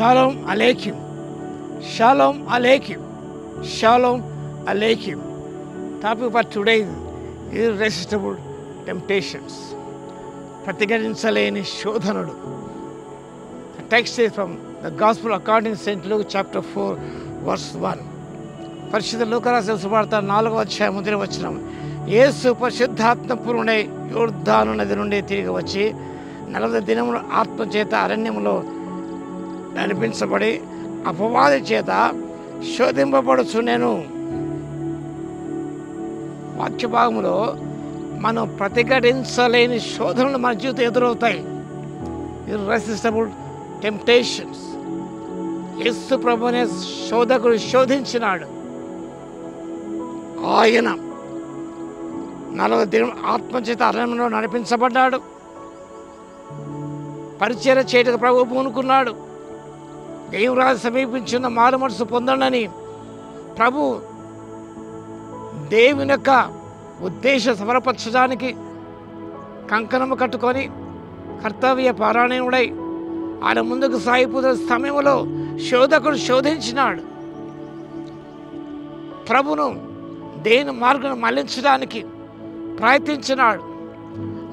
Shalom Aleichem. Shalom Aleichem. Shalom Aleichem. Topic for today is irresistible temptations. ప్రతిఘటించలేని శోధనలు. The text is from the Gospel according to St. Luke chapter 4 verse 1. పరిశుద్ధ లూకా రాసిన సువార్త 4వ అధ్యాయం 1వ వచనం. యేసు పరిశుద్ధాత్మ పూర్ణుడై యోర్దాను నది నుండి తిరిగి వచ్చి 40 దినములు ఆత్మచేత అరణ్యములో నడిపించబడి అపవాది చేత శోధింపబడుచుండెను. వాక్య భాగంలో మనం ప్రతిఘటించలేని శోధనలు మన జీవితం ఎదురవుతాయి. Irresistible temptations. యేసు ప్రభునే శోధకుడు శోధించినాడు. ఆయన 40 దినం ఆత్మచేత అరణ్యంలో నడిపించబడ్డాడు. పరిచర్య చేయటకు ప్రభు పూనుకున్నాడు. దేవురాజు సమీపించిన మారు మనసు పొందనని ప్రభు దేవుని యొక్క ఉద్దేశ సమరపరచడానికి కంకణము కట్టుకొని కర్తవ్య పారాయణుడై ఆయన ముందుకు సాగిపోతున్న సమయంలో శోధకుడు శోధించినాడు. ప్రభును దేని మార్గం మళ్లించడానికి ప్రయత్నించినాడు.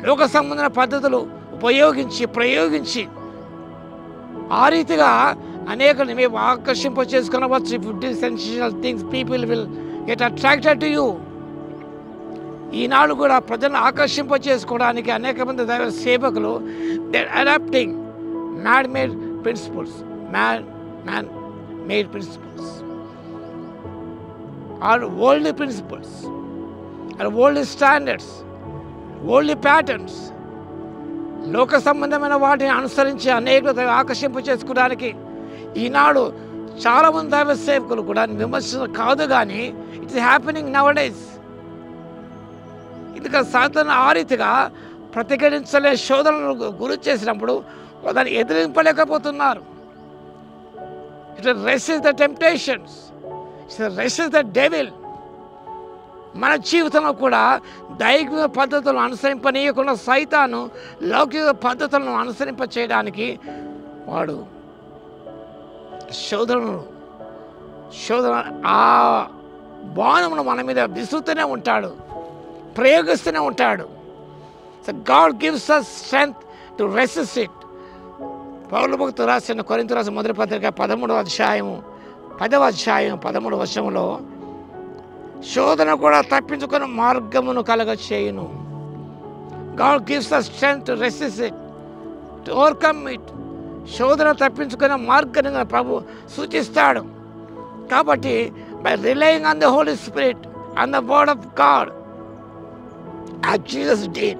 లోక సంబంధమైన పద్ధతులు ప్రయోగించి ఆ రీతిగా అనేక మేము ఆకర్షింప చేసుకునవచ్చు. If it is sensational things people will get attracted to you. ఈనాడు కూడా ప్రజలను ఆకర్షింప చేసుకోవడానికి అనేక మంది దైవ సేవకులు they adapting man made principles or worldly principles or worldly standards, worldly patterns, లోక సంబంధమైన వాటిని అనుసరించి అనేక ఆకర్షింప చేసుకోవడానికి ఈనాడు చాలామంది దైవ సేవకులు కూడా విమర్శన కాదు, కానీ ఇట్స్ హ్యాపెనింగ్ నవ్ డేస్. ఇది సాధారణ ఆ రీతిగా ప్రతిఘటించలే శోధనలకు గురి చేసినప్పుడు దాన్ని ఎదిరింపలేకపోతున్నారు. It resist the temptations, it resist the devil. మన జీవితంలో కూడా దైవిక పద్ధతులను అనుసరింపనీయకుండా సైతాను లౌకిక పద్ధతులను అనుసరింప చేయడానికి వాడు శోధన ఆ బాణమును మన మీద విసురుతూనే ఉంటాడు, ప్రయోగిస్తూనే ఉంటాడు. So God gives us strength to resist it. పౌలు భక్తుడు రాసిన కొరింథీ రాసిన మొదటి పత్రిక 13వ అధ్యాయం 13వ వచనంలో శోధన కూడా తప్పించుకుని మార్గమును కలగ చేయును. God gives us strength to resist it, to overcome it. శోధన తప్పించుకునే మార్గాన్ని ప్రభు సూచిస్తాడు. కాబట్టి by relying on the holy spirit, on the word of God, as Jesus did,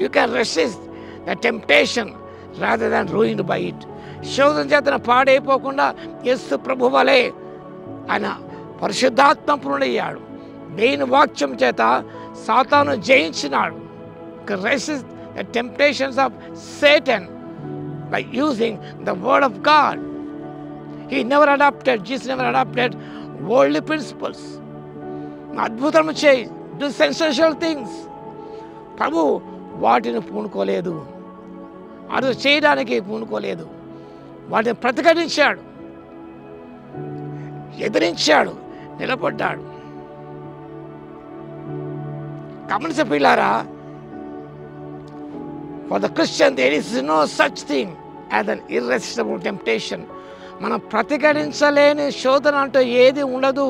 you can resist the temptation rather than ruined by it. శోధన చేతన పాడైపోకుండా యేసు ప్రభు వలె ఆయన పరిశుద్ధాత్మ పూర్ణుడయ్యాడు. దేని వాక్యం చేత సాతాను జయించినాడు. Resist the temptations of Satan by using the word of God. Jesus never adopted worldly principles. అద్భుతం చేయి, do sensational things. ప్రభు వాటిని పూనుకోలేదు, అది చేయడానికి పూనుకోలేదు. వాటిని ప్రతిఘటించాడు, ఎదిరించాడు, నిలబడ్డాడు. గమనించే పిల్లారా, for the Christian there is no such thing as an irresistible temptation. మనం ప్రతిఘటించలేని శోధన అంటూ ఏది ఉండదు.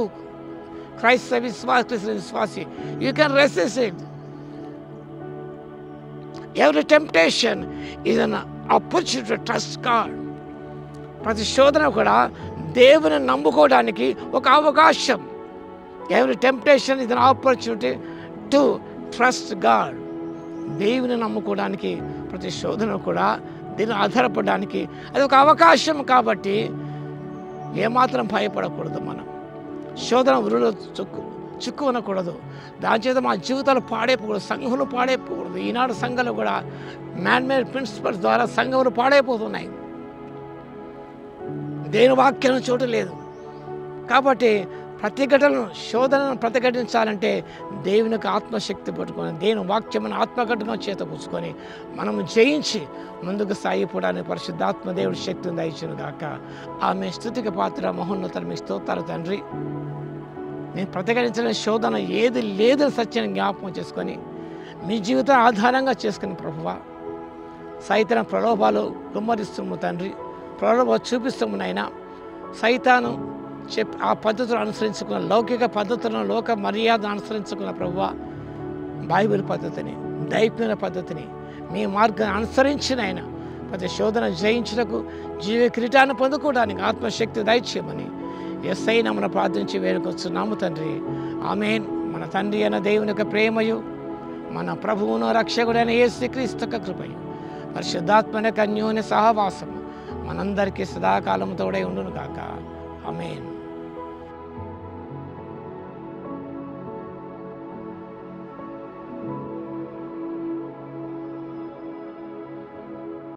క్రైస్తవ విశ్వాసి, you can resist it. Every temptation is an opportunity to trust God. ప్రతి శోధన కూడా దేవుని నమ్ముకోవడానికి ఒక అవకాశం. Every temptation is an opportunity to trust God. దేవుని నమ్ముకోవడానికి ప్రతి శోధన కూడా దీన్ని ఆధారపడడానికి అది ఒక అవకాశం. కాబట్టి ఏమాత్రం భయపడకూడదు. మనం శోధన వృలో చిక్కునకూడదు. దాని చేత మా జీవితాలు పాడైపోకూడదు, సంఘములు పాడైపోకూడదు. ఈనాడు సంఘాలు కూడా మ్యాన్మేడ్ ప్రిన్సిపల్స్ ద్వారా సంఘములు పాడైపోతున్నాయి. దేని వాక్యం చోటు లేదు. కాబట్టి ప్రతిఘటనను శోధనను ప్రతిఘటించాలంటే దేవుని యొక్క ఆత్మశక్తి పట్టుకొని దేవుని వాక్యమును ఆత్మఘటన చేత పుచ్చుకొని మనము జయించి ముందుకు సాగిపోవడానికి పరిశుద్ధాత్మ దేవుడి శక్తిని దయచును గాక. ఆమె స్తుతికి పాత్ర మహోన్నతులు మీ స్తోత్రాలు తండ్రి. నేను ప్రతిఘటించిన శోధన ఏది లేదని సత్యాన్ని జ్ఞాపకం చేసుకొని మీ జీవితం ఆధారంగా చేసుకుని ప్రభువా సైతాను ప్రలోభాలు గుమ్మరిస్తున్నాము తండ్రి, ప్రలోభాలు చూపిస్తాము నాయన. సైతాను ఆ పద్ధతులు అనుసరించుకున్న లౌకిక పద్ధతులను లోక మర్యాదను అనుసరించుకున్న ప్రభువా బైబిల్ పద్ధతిని దైవిక పద్ధతిని మీ మార్గాన్ని అనుసరించిన ఆయన ప్రతి శోధన జయించుటకు జీవ కిరీటాన్ని పొందుకోవడానికి ఆత్మశక్తి దయచేయమని యేసయ్య నామమున ప్రార్థించి వేడుకొస్తున్నాము తండ్రి. ఆమేన్. మన తండ్రి అయిన దేవుని యొక్క ప్రేమయు మన ప్రభువును రక్షకుడైన యేసుక్రీస్తు యొక్క కృపయు పరిశుద్ధాత్మ యొక్క అన్యోన్య సహవాసము మనందరికీ సదాకాలము తోడై ఉండును గాక. ఆమేన్.